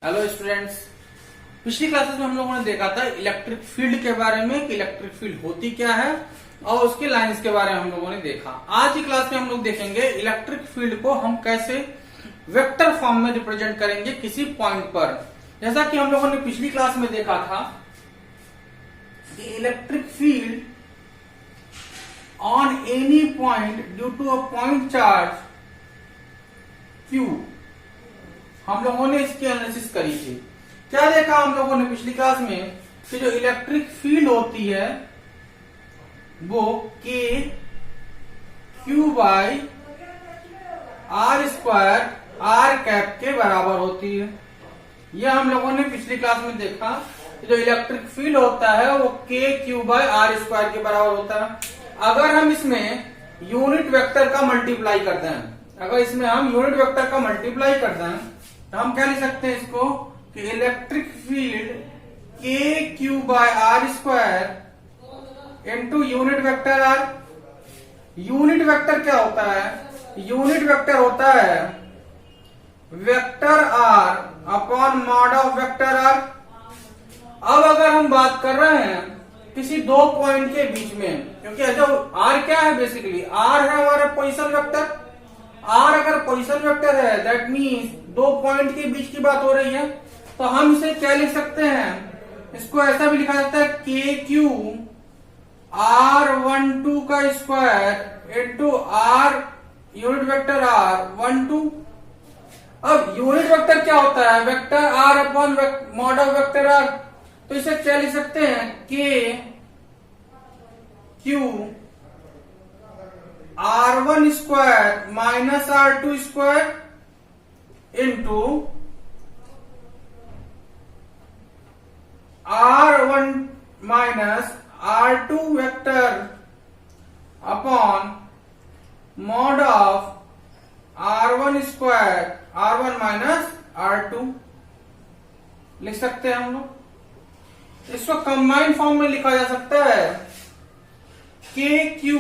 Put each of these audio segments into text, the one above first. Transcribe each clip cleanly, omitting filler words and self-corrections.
Hello students. पिछली classes में हम लोगों ने देखा था इलेक्ट्रिक फील्ड के बारे में कि इलेक्ट्रिक फील्ड होती क्या है और उसके लाइंस के बारे में हम लोगों ने देखा। आज की क्लास में हम लोग देखेंगे इलेक्ट्रिक फील्ड को हम कैसे वेक्टर फॉर्म में रिप्रेजेंट करेंगे किसी पॉइंट पर। जैसा कि हम लोगों ने पिछली क्लास में देखा था कि electric field on any point due to a point charge Q, हम लोगों ने इसकी एनालिसिस करी थी। क्या देखा हम लोगों ने पिछली क्लास में कि जो इलेक्ट्रिक फील्ड होती है वो K Q by R square R cap के बराबर होती है। यह हम लोगों ने पिछली क्लास में देखा कि जो इलेक्ट्रिक फील्ड होता है वो K Q by R square के बराबर होता है। अगर हम इसमें यूनिट वेक्टर का मल्टीप्लाई करते हैं, अगर इसमें हम यूनिट वेक्टर का मल्टीप्लाई करते हैं तो हम क्या लिख सकते हैं इसको कि electric field K Q by R square into unit vector R। Unit vector क्या होता है? यूनिट वेक्टर होता है vector R upon mod of vector R। अब अगर हम बात कर रहे हैं किसी दो पॉइंट के बीच में, क्योंकि जो R क्या है, बेसिकली R है हमारा पोजीशन वेक्टर। R अगर पोजीशन वेक्टर है दैट मीन्स दो पॉइंट के बीच की बात हो रही है, तो हम इसे क्या लिख सकते हैं? इसको ऐसा भी लिखा जाता है के क्यू R12 का square into R unit vector R12। अब यूनिट वेक्टर क्या होता है? Vector R upon mod of vector R। तो इसे क्या लिख सकते हैं? के Q R1 square minus R2 square into R1 minus R2 vector upon mod of R1 square R1 minus R2 लिख सकते हैं हम लोग। इसको कंबाइंड फॉर्म में लिखा जा सकता है के क्यू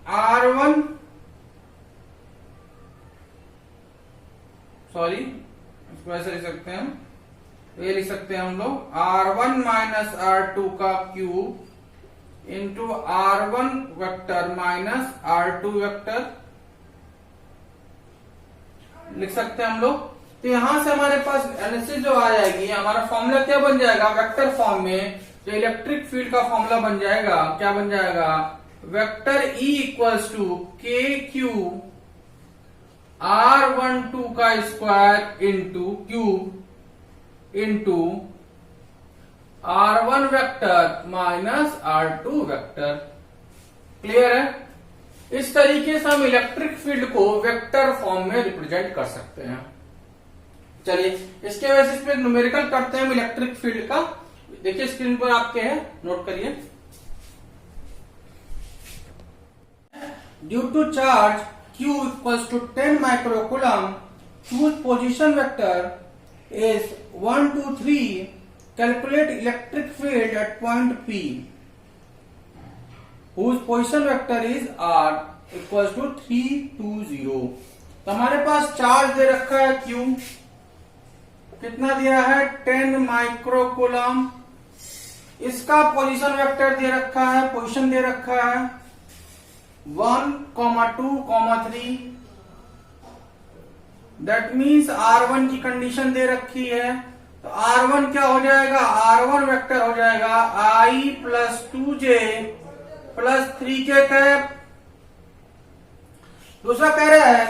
R1 सॉरी इसको ऐसे लिख सकते हैं, ये लिख सकते हैं हम लोग R1 माइनस R2 का cube into R1 vector minus R2 vector लिख सकते हैं हम लोग। तो यहां से हमारे पास एनालिसिस जो आ जाएगी, हमारा फॉर्मूला क्या बन जाएगा? वेक्टर फॉर्म में जो इलेक्ट्रिक फील्ड का फॉर्मूला बन जाएगा, क्या बन जाएगा? वेक्टर E इक्वल्स टू के क्यू R12 का square into cube into R1 vector minus R2 vector. Clear है? इस तरीके से हम इलेक्ट्रिक फील्ड को वेक्टर फॉर्म में रिप्रेजेंट कर सकते हैं। चलिए इसके बेसिस पे न्यूमेरिकल करते हैं हम इलेक्ट्रिक फील्ड का। देखिए स्क्रीन पर आपके है, नोट करिए। Due to charge Q equals to 10 microcoulomb, whose position vector is 1 2 3, calculate electric field at point P whose position vector is R equals to 3 2 0। तो हमारे पास चार्ज दे रखा है Q, कितना दिया है? 10 माइक्रोकूलम। इसका पोजीशन वेक्टर दे रखा है, पोजीशन दे रखा है 1, 2, 3। दैट मीन्स R1 की कंडीशन दे रखी है, तो R1 क्या हो जाएगा? R1 वेक्टर हो जाएगा I plus 2J plus 3K cap. दूसरा कह रहा है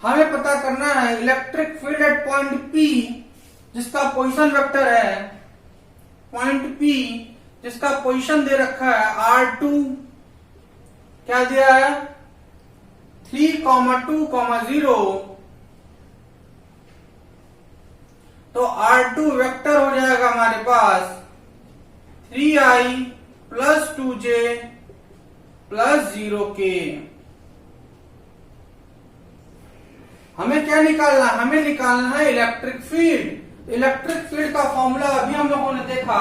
हमें पता करना है electric field at point P जिसका पोजीशन वेक्टर है पॉइंट P, जिसका पोजीशन दे रखा है R2, क्या दिया है? 3, 2, 0। तो R2 वेक्टर हो जाएगा हमारे पास 3I plus 2J plus 0K। हमें क्या निकालना है? हमें निकालना है इलेक्ट्रिक फील्ड। इलेक्ट्रिक फील्ड का फॉर्मूला अभी हम लोगों ने देखा,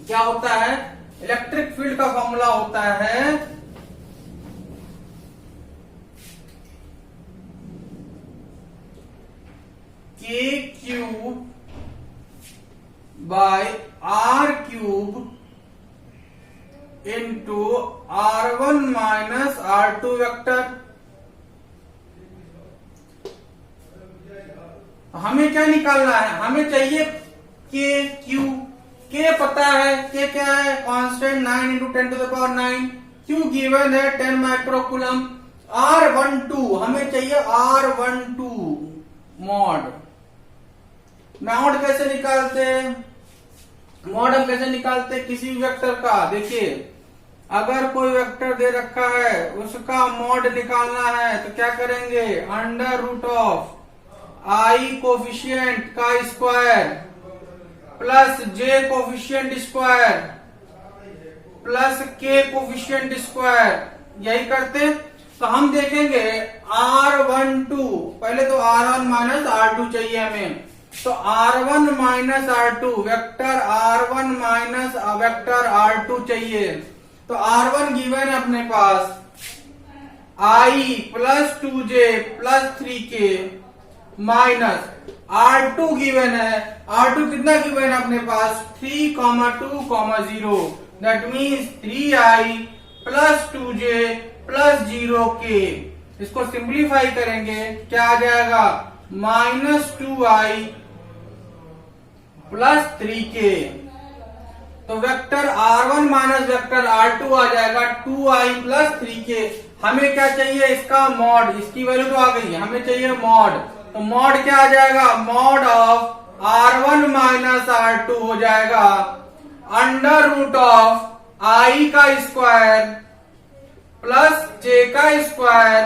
क्या होता है? इलेक्ट्रिक फील्ड का फॉर्मूला होता है R1 माइनस R2 वेक्टर। हमें क्या निकालना है, हमें चाहिए के क्यू। के पता है, के क्या है, constant 9 into 10 to the power 9। Q given है 10 माइक्रोकूलम। R12 हमें चाहिए R12 मॉड। मॉड कैसे निकालते हैं, मॉड हम कैसे निकालते हैं किसी वेक्टर का। देखिए अगर कोई वेक्टर दे रखा है उसका मॉड निकालना है तो क्या करेंगे, under root of I coefficient का square plus J coefficient square plus K coefficient square, यही करते। तो हम देखेंगे R12, पहले तो R1 माइनस R2 चाहिए हमें, तो R1 minus R2 vector R1 minus vector R2 चाहिए। तो R1 गिवन है अपने पास I plus 2J plus 3K minus R2 given है, R2 कितना गिवन है अपने पास 3, 2, 0, that means 3I plus 2J plus 0K। इसको सिंप्लीफाई करेंगे क्या आ जाएगा, माइनस 2I प्लस 3K। तो vector R1 minus vector R2 आ जाएगा 2I प्लस 3K। हमें क्या चाहिए, इसका मॉड, इसकी वैल्यू तो आ गई है, हमें चाहिए मॉड। तो मॉड क्या आ जाएगा, mod of R1 minus R2 हो जाएगा अंडर रूट ऑफ I का स्क्वायर प्लस J का स्क्वायर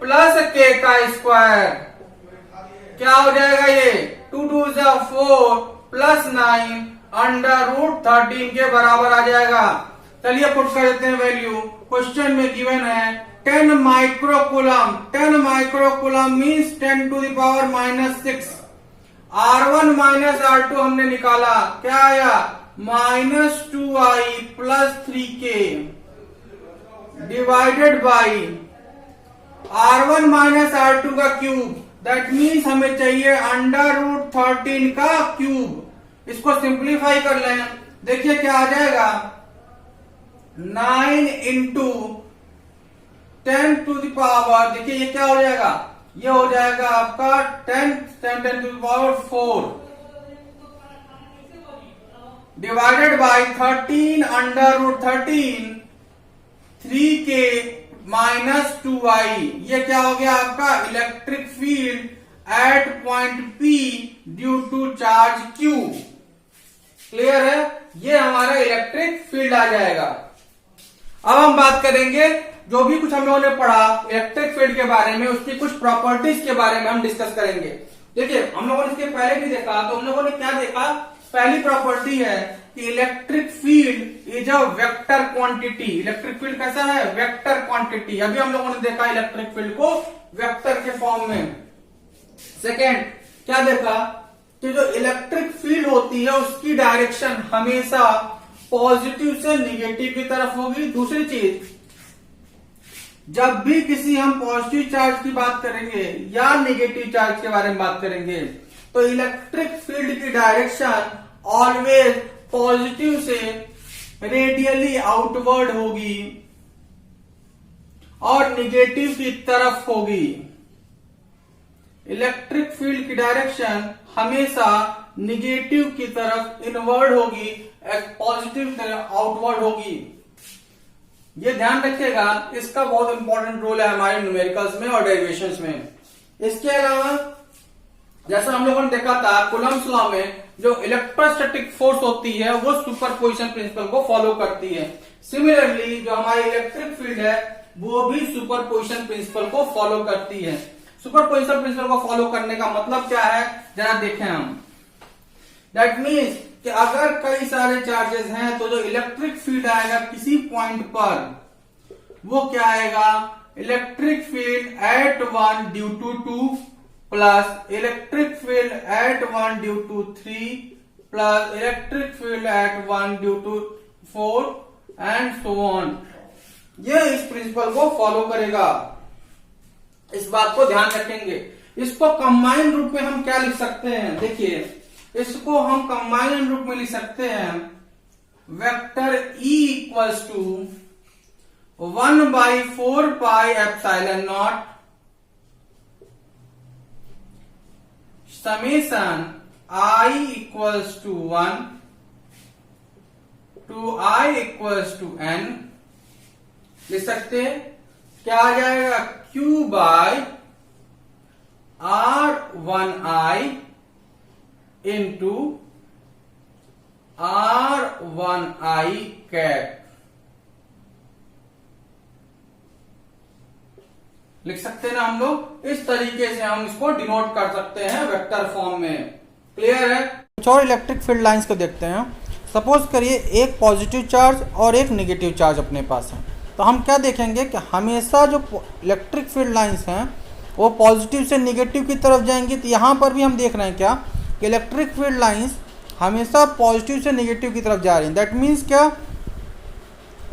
प्लस K का स्क्वायर। क्या हो जाएगा ये, 2 2 4 प्लस 9 अंडर रूट 13 के बराबर आ जाएगा। चलिए पुट कर देते हैं वैल्यू। क्वेश्चन में गिवन है 10 microcoulomb, 10 microcoulomb means 10 to the power minus 6। R1 minus R2 हमने निकाला, क्या आया, minus 2I plus 3K divided by R1 minus R2 का क्यूब, दैट मीन्स हमें चाहिए अंडर रूट 13 का क्यूब। इसको सिंप्लीफाई कर लें, देखिए क्या आ जाएगा, 9 इंटू 10 टू द पावर, देखिए ये क्या हो जाएगा, ये हो जाएगा आपका 10 to the power 4 divided by 13 under root 13 3K minus 2I। ये क्या हो गया आपका, electric field at point P due to charge Q। Clear है, ये हमारा इलेक्ट्रिक फील्ड आ जाएगा। अब हम बात करेंगे जो भी कुछ हम लोगों ने पढ़ा इलेक्ट्रिक फील्ड के बारे में, उसकी कुछ प्रॉपर्टीज के बारे में हम डिस्कस करेंगे। देखिए हम लोगों ने इसके पहले भी देखा, तो हम लोगों ने क्या देखा, पहली प्रॉपर्टी है कि electric field is a vector quantity. Electric field कैसा है, वेक्टर क्वांटिटी। अभी हम लोगों ने देखा इलेक्ट्रिक फील्ड को वेक्टर के फॉर्म में। सेकेंड क्या देखा कि जो इलेक्ट्रिक फील्ड होती है उसकी डायरेक्शन हमेशा पॉजिटिव से निगेटिव की तरफ होगी। दूसरी चीज, जब भी किसी हम पॉजिटिव चार्ज की बात करेंगे या निगेटिव चार्ज के बारे में बात करेंगे तो इलेक्ट्रिक फील्ड की डायरेक्शन ऑलवेज पॉजिटिव से रेडियली आउटवर्ड होगी और निगेटिव की तरफ होगी। इलेक्ट्रिक फील्ड की डायरेक्शन हमेशा निगेटिव की तरफ इनवर्ड होगी, पॉजिटिव तरफ आउटवर्ड होगी। ये ध्यान रखिएगा, इसका बहुत इंपॉर्टेंट रोल है हमारे न्यूमेरिकल्स में और डेरिवेशंस में। इसके अलावा जैसा हम लोगों ने देखा था कूलम्ब्स लॉ में जो इलेक्ट्रोस्टैटिक फोर्स होती है वो सुपरपोजिशन प्रिंसिपल को फॉलो करती है। सिमिलरली जो हमारी इलेक्ट्रिक फील्ड है वो भी सुपरपोजिशन प्रिंसिपल को फॉलो करती है। सुपरपोजिशन प्रिंसिपल को फॉलो करने का मतलब क्या है, जरा देखें हम। दैट मीन्स कि अगर कई सारे चार्जेस हैं तो जो इलेक्ट्रिक फील्ड आएगा किसी पॉइंट पर वो क्या आएगा, electric field at 1 due to 2 plus electric field at 1 due to 3 plus electric field at 1 due to 4 and so on. ये इस प्रिंसिपल को फॉलो करेगा, इस बात को ध्यान रखेंगे। इसको कंबाइंड रूप में हम क्या लिख सकते हैं, देखिए इसको हम कंबाइंड रूप में लिख सकते हैं vector E equals to 1/4 pi epsilon naught summation I equals to 1 to I equals to n लिख सकते हैं। क्या आ जाएगा? Q bye R1I into R1I cap लिख सकते हैं ना हम लोग। इस तरीके से हम इसको डिनोट कर सकते हैं वेक्टर फॉर्म में। क्लियर है? कुछ और इलेक्ट्रिक फील्ड लाइंस को देखते हैं। सपोज करिए एक पॉजिटिव चार्ज और एक नेगेटिव चार्ज अपने पास है, तो हम क्या देखेंगे कि हमेशा जो इलेक्ट्रिक फील्ड लाइंस हैं वो पॉजिटिव से नेगेटिव की तरफ जाएंगी। तो यहाँ पर भी हम देख रहे हैं क्या कि इलेक्ट्रिक फील्ड लाइंस हमेशा पॉजिटिव से नेगेटिव की तरफ जा रही हैं। दैट मीन्स क्या,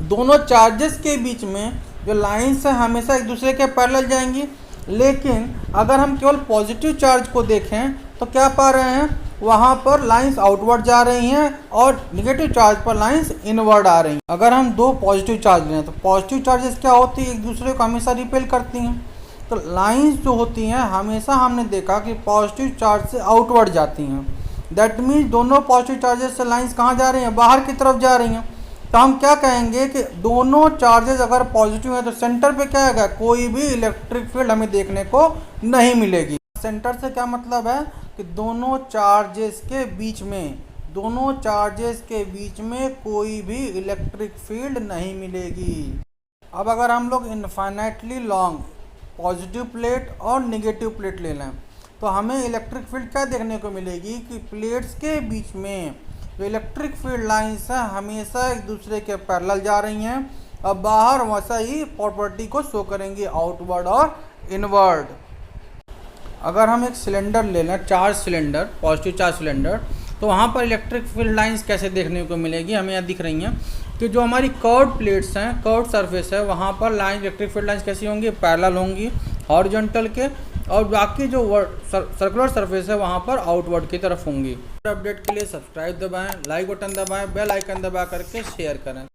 दोनों चार्जेस के बीच में जो लाइंस है हमेशा एक दूसरे के पैरेलल जाएंगी। लेकिन अगर हम केवल पॉजिटिव चार्ज को देखें तो क्या पा रहे हैं, वहाँ पर लाइंस आउटवर्ड जा रही हैं और नेगेटिव चार्ज पर लाइंस इनवर्ड आ रही हैं। अगर हम दो पॉजिटिव चार्ज लें तो पॉजिटिव चार्जेस क्या होती है, एक दूसरे को हमेशा रिपेल करती हैं। तो लाइंस जो होती हैं हमेशा हमने देखा कि पॉजिटिव चार्ज से आउटवर्ड जाती हैं। दैट मीन्स दोनों पॉजिटिव चार्जेस से लाइंस कहाँ जा रही हैं, बाहर की तरफ जा रही हैं। तो हम क्या कहेंगे कि दोनों चार्जेस अगर पॉजिटिव है तो सेंटर पे क्या आएगा, कोई भी इलेक्ट्रिक फील्ड हमें देखने को नहीं मिलेगी। सेंटर से क्या मतलब है कि दोनों चार्जेस के बीच में कोई भी इलेक्ट्रिक फील्ड नहीं मिलेगी। अब अगर हम लोग इनफाइनाइटली लॉन्ग पॉजिटिव प्लेट और नेगेटिव प्लेट ले लें तो हमें इलेक्ट्रिक फील्ड क्या देखने को मिलेगी कि प्लेट्स के बीच में जो इलेक्ट्रिक फील्ड लाइंस हैं हमेशा एक दूसरे के पैरेलल जा रही हैं और बाहर वैसा ही प्रॉपर्टी को शो करेंगी, आउटवर्ड और इनवर्ड। अगर हम एक सिलेंडर ले लें, charge cylinder, positive charge cylinder, तो वहाँ पर इलेक्ट्रिक फील्ड लाइंस कैसे देखने को मिलेगी, हमें यहाँ दिख रही हैं कि जो हमारी कर्व्ड प्लेट्स हैं, कर्व्ड सरफेस है, वहाँ पर लाइन इलेक्ट्रिक फील्ड लाइंस कैसी होंगी, पैरेलल होंगी हॉरिजॉन्टल के, और बाकी जो सर्कुलर सरफेस है वहाँ पर आउटवर्ड की तरफ होंगी। अपडेट के लिए सब्सक्राइब दबाएं, लाइक बटन दबाएं, बेल आइकन दबा करके शेयर करें।